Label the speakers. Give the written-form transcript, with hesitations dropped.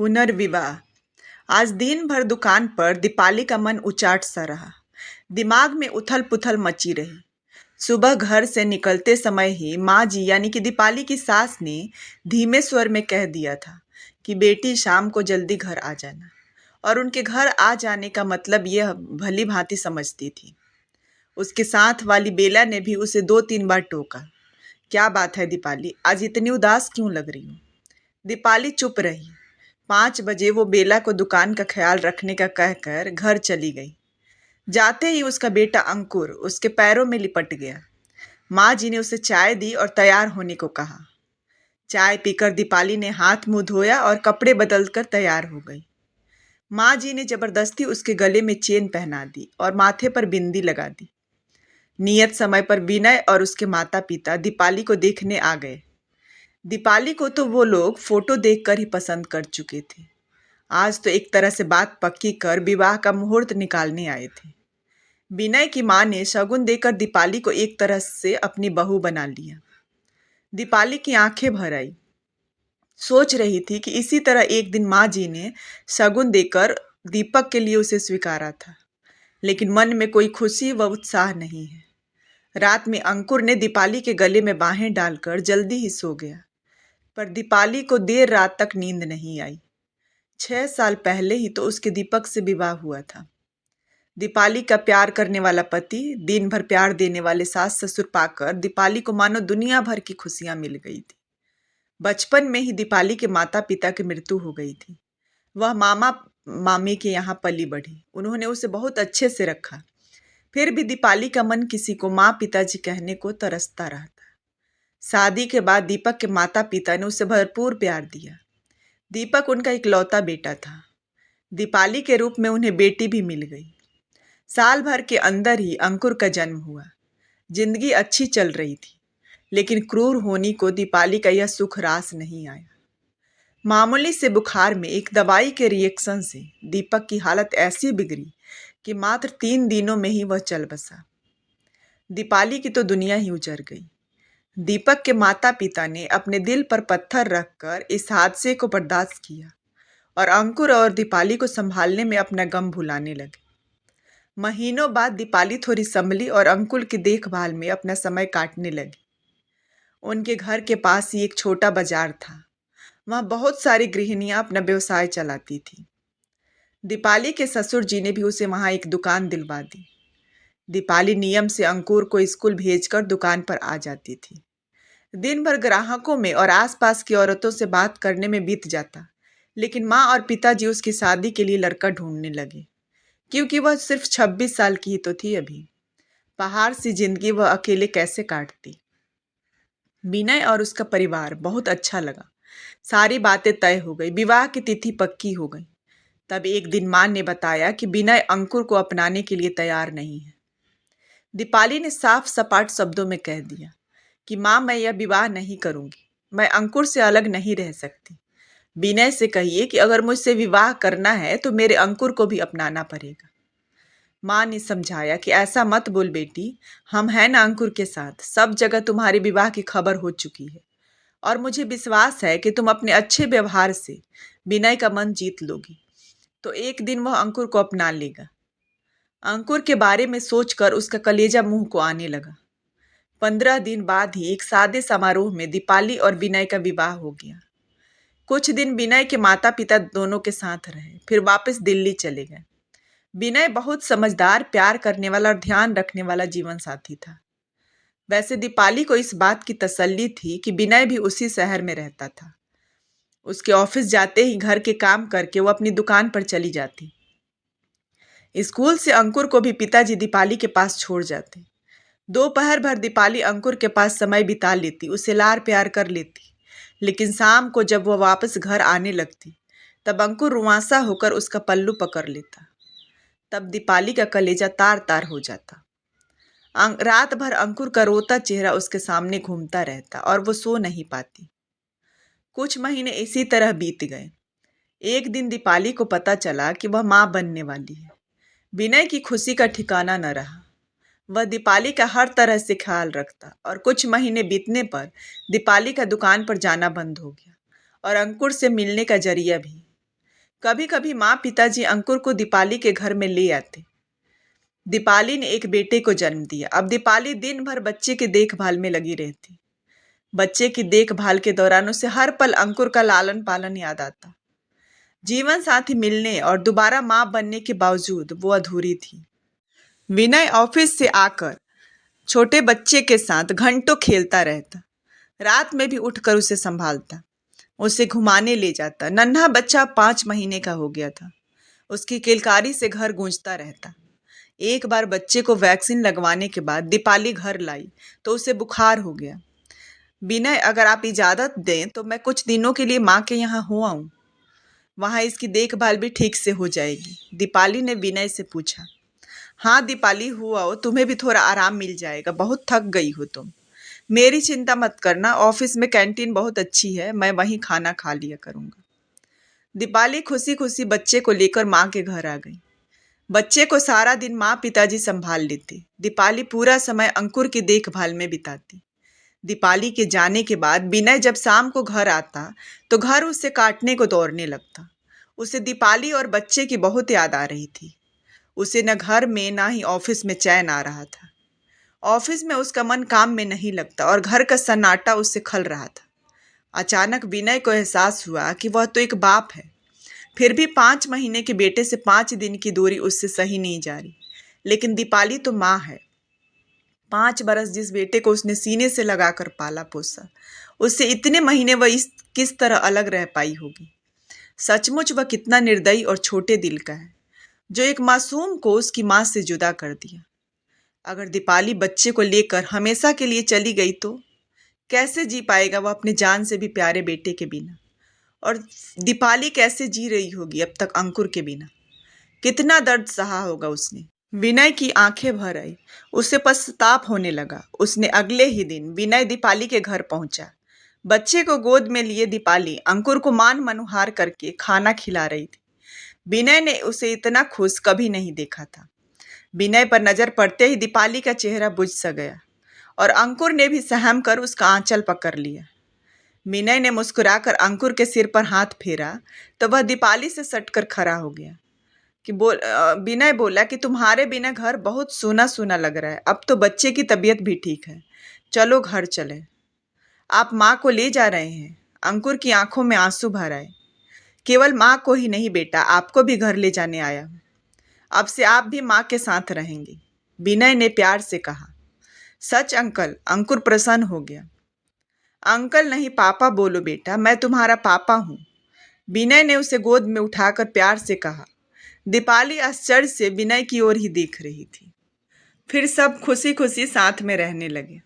Speaker 1: पुनर्विवाह। आज दिन भर दुकान पर दीपाली का मन उचाट सा रहा। दिमाग में उथल पुथल मची रही। सुबह घर से निकलते समय ही माँ जी यानी कि दीपाली की सास ने धीमे स्वर में कह दिया था कि बेटी शाम को जल्दी घर आ जाना। और उनके घर आ जाने का मतलब यह भली भांति समझती थी। उसके साथ वाली बेला ने भी उसे 2-3 बार टोका। क्या बात है दीपाली, आज इतनी उदास क्यों लग रही हो? दीपाली चुप रही। 5 बजे वो बेला को दुकान का ख्याल रखने का कहकर घर चली गई। जाते ही उसका बेटा अंकुर उसके पैरों में लिपट गया। माँ जी ने उसे चाय दी और तैयार होने को कहा। चाय पीकर दीपाली ने हाथ मुंह धोया और कपड़े बदलकर तैयार हो गई। माँ जी ने जबरदस्ती उसके गले में चेन पहना दी और माथे पर बिंदी लगा दी। नियत समय पर विनय और उसके माता पिता दीपाली को देखने आ गए। दीपाली को तो वो लोग फोटो देखकर ही पसंद कर चुके थे। आज तो एक तरह से बात पक्की कर विवाह का मुहूर्त निकालने आए थे। विनय की माँ ने शगुन देकर दीपाली को एक तरह से अपनी बहू बना लिया। दीपाली की आंखें भर आई। सोच रही थी कि इसी तरह एक दिन माँ जी ने शगुन देकर दीपक के लिए उसे स्वीकारा था, लेकिन मन में कोई खुशी व उत्साह नहीं है। रात में अंकुर ने दीपाली के गले में बाहें डालकर जल्दी ही सो गया, पर दीपाली को देर रात तक नींद नहीं आई। 6 साल पहले ही तो उसके दीपक से विवाह हुआ था। दीपाली का प्यार करने वाला पति, दिन भर प्यार देने वाले सास ससुर पाकर दीपाली को मानो दुनिया भर की खुशियां मिल गई थी। बचपन में ही दीपाली के माता पिता की मृत्यु हो गई थी। वह मामा मामी के यहाँ पली बढ़ी। उन्होंने उसे बहुत अच्छे से रखा। फिर भी दीपाली का मन किसी को माँ पिताजी कहने को तरसता रहा था। शादी के बाद दीपक के माता पिता ने उसे भरपूर प्यार दिया। दीपक उनका इकलौता बेटा था। दीपाली के रूप में उन्हें बेटी भी मिल गई। साल भर के अंदर ही अंकुर का जन्म हुआ। जिंदगी अच्छी चल रही थी, लेकिन क्रूर होनी को दीपाली का यह सुख रास नहीं आया। मामूली से बुखार में एक दवाई के रिएक्शन से दीपक की हालत ऐसी बिगड़ी कि मात्र 3 दिनों में ही वह चल बसा। दीपाली की तो दुनिया ही उजड़ गई। दीपक के माता पिता ने अपने दिल पर पत्थर रखकर इस हादसे को बर्दाश्त किया और अंकुर और दीपाली को संभालने में अपना गम भुलाने लगे। महीनों बाद दीपाली थोड़ी संभली और अंकुर की देखभाल में अपना समय काटने लगी। उनके घर के पास ही एक छोटा बाजार था। वहाँ बहुत सारी गृहिणियां अपना व्यवसाय चलाती थी। दीपाली के ससुर जी ने भी उसे वहाँ एक दुकान दिलवा दी। दीपाली नियम से अंकुर को स्कूल भेजकर दुकान पर आ जाती थी। दिन भर ग्राहकों में और आसपास की औरतों से बात करने में बीत जाता, लेकिन माँ और पिताजी उसकी शादी के लिए लड़का ढूंढने लगे, क्योंकि वह सिर्फ 26 साल की ही तो थी अभी। पहाड़ सी जिंदगी वह अकेले कैसे काटती। विनय और उसका परिवार बहुत अच्छा लगा। सारी बातें तय हो गई, विवाह की तिथि पक्की हो गई। तब एक दिन माँ ने बताया कि विनय अंकुर को अपनाने के लिए तैयार नहीं है। दीपाली ने साफ सपाट शब्दों में कह दिया कि माँ, मैं यह विवाह नहीं करूंगी। मैं अंकुर से अलग नहीं रह सकती। विनय से कहिए कि अगर मुझसे विवाह करना है तो मेरे अंकुर को भी अपनाना पड़ेगा। माँ ने समझाया कि ऐसा मत बोल बेटी, हम हैं ना अंकुर के साथ। सब जगह तुम्हारे विवाह की खबर हो चुकी है और मुझे विश्वास है कि तुम अपने अच्छे व्यवहार से विनय का मन जीत लोगी, तो एक दिन वह अंकुर को अपना लेगा। अंकुर के बारे में सोचकर उसका कलेजा मुंह को आने लगा। 15 दिन बाद ही एक सादे समारोह में दीपाली और विनय का विवाह हो गया। कुछ दिन विनय के माता पिता दोनों के साथ रहे, फिर वापस दिल्ली चले गए। विनय बहुत समझदार, प्यार करने वाला और ध्यान रखने वाला जीवन साथी था। वैसे दीपाली को इस बात की तसल्ली थी कि विनय भी उसी शहर में रहता था। उसके ऑफिस जाते ही घर के काम करके वो अपनी दुकान पर चली जाती। स्कूल से अंकुर को भी पिताजी दीपाली के पास छोड़ जाते। दोपहर भर दीपाली अंकुर के पास समय बिता लेती, उसे लार प्यार कर लेती, लेकिन शाम को जब वह वापस घर आने लगती तब अंकुर रुआंसा होकर उसका पल्लू पकड़ लेता। तब दीपाली का कलेजा तार तार हो जाता। रात भर अंकुर का रोता चेहरा उसके सामने घूमता रहता और वो सो नहीं पाती। कुछ महीने इसी तरह बीत गए। एक दिन दीपाली को पता चला कि वह माँ बनने वाली है। विनय की खुशी का ठिकाना न रहा। वह दीपाली का हर तरह से ख्याल रखता और कुछ महीने बीतने पर दीपाली का दुकान पर जाना बंद हो गया और अंकुर से मिलने का जरिया भी। कभी कभी माँ पिताजी अंकुर को दीपाली के घर में ले आते। दीपाली ने एक बेटे को जन्म दिया। अब दीपाली दिन भर बच्चे की देखभाल में लगी रहती। बच्चे की देखभाल के दौरान उसे हर पल अंकुर का लालन पालन याद आता। जीवन साथी मिलने और दोबारा माँ बनने के बावजूद वो अधूरी थी। विनय ऑफिस से आकर छोटे बच्चे के साथ घंटों खेलता रहता। रात में भी उठकर उसे संभालता, उसे घुमाने ले जाता। नन्हा बच्चा 5 महीने का हो गया था। उसकी किलकारी से घर गूंजता रहता। एक बार बच्चे को वैक्सीन लगवाने के बाद दीपाली घर लाई तो उसे बुखार हो गया। विनय, अगर आप इजाज़त दें तो मैं कुछ दिनों के लिए माँ के यहाँ हो आऊँ। वहाँ इसकी देखभाल भी ठीक से हो जाएगी। दीपाली ने विनय से पूछा। हाँ दीपाली, हो आओ, तुम्हें भी थोड़ा आराम मिल जाएगा, बहुत थक गई हो तुम। मेरी चिंता मत करना, ऑफिस में कैंटीन बहुत अच्छी है, मैं वहीं खाना खा लिया करूँगा। दीपाली खुशी खुशी बच्चे को लेकर माँ के घर आ गई। बच्चे को सारा दिन माँ पिताजी संभाल लेते। दीपाली पूरा समय अंकुर की देखभाल में बिताती। दीपाली के जाने के बाद विनय जब शाम को घर आता तो घर उसे काटने को दौड़ने लगता। उसे दीपाली और बच्चे की बहुत याद आ रही थी। उसे न घर में ना ही ऑफिस में चैन आ रहा था। ऑफिस में उसका मन काम में नहीं लगता और घर का सन्नाटा उससे खल रहा था। अचानक विनय को एहसास हुआ कि वह तो एक बाप है, फिर भी 5 महीने के बेटे से 5 दिन की दूरी उससे सही नहीं जा रही। लेकिन दीपाली तो माँ है। 5 बरस जिस बेटे को उसने सीने से लगाकर पाला पोसा, उससे इतने महीने वह इस किस तरह अलग रह पाई होगी। सचमुच वह कितना निर्दयी और छोटे दिल का है, जो एक मासूम को उसकी माँ से जुदा कर दिया। अगर दीपाली बच्चे को लेकर हमेशा के लिए चली गई तो कैसे जी पाएगा वह अपने जान से भी प्यारे बेटे के बिना। और दीपाली कैसे जी रही होगी अब तक अंकुर के बिना। कितना दर्द सहा होगा उसने। विनय की आंखें भर आई। उसे पश्चाताप होने लगा। उसने अगले ही दिन विनय दीपाली के घर पहुंचा। बच्चे को गोद में लिए दीपाली अंकुर को मान मनुहार करके खाना खिला रही थी। विनय ने उसे इतना खुश कभी नहीं देखा था। विनय पर नजर पड़ते ही दीपाली का चेहरा बुझ सा गया और अंकुर ने भी सहम कर उसका आंचल पकड़ लिया। विनय ने मुस्कुराकर अंकुर के सिर पर हाथ फेरा तो वह दीपाली से सटकर खड़ा हो गया। विनय बोला कि तुम्हारे बिना घर बहुत सूना सूना लग रहा है। अब तो बच्चे की तबीयत भी ठीक है, चलो घर चले। आप माँ को ले जा रहे हैं? अंकुर की आंखों में आंसू भर आए। केवल माँ को ही नहीं बेटा, आपको भी घर ले जाने आया हूँ। अब से आप भी माँ के साथ रहेंगे, विनय ने प्यार से कहा। सच अंकल? अंकुर प्रसन्न हो गया। अंकल नहीं, पापा बोलो बेटा, मैं तुम्हारा पापा हूँ, विनय ने उसे गोद में उठाकर प्यार से कहा। दीपाली आश्चर्य से विनय की ओर ही देख रही थी। फिर सब खुशी खुशी साथ में रहने लगे।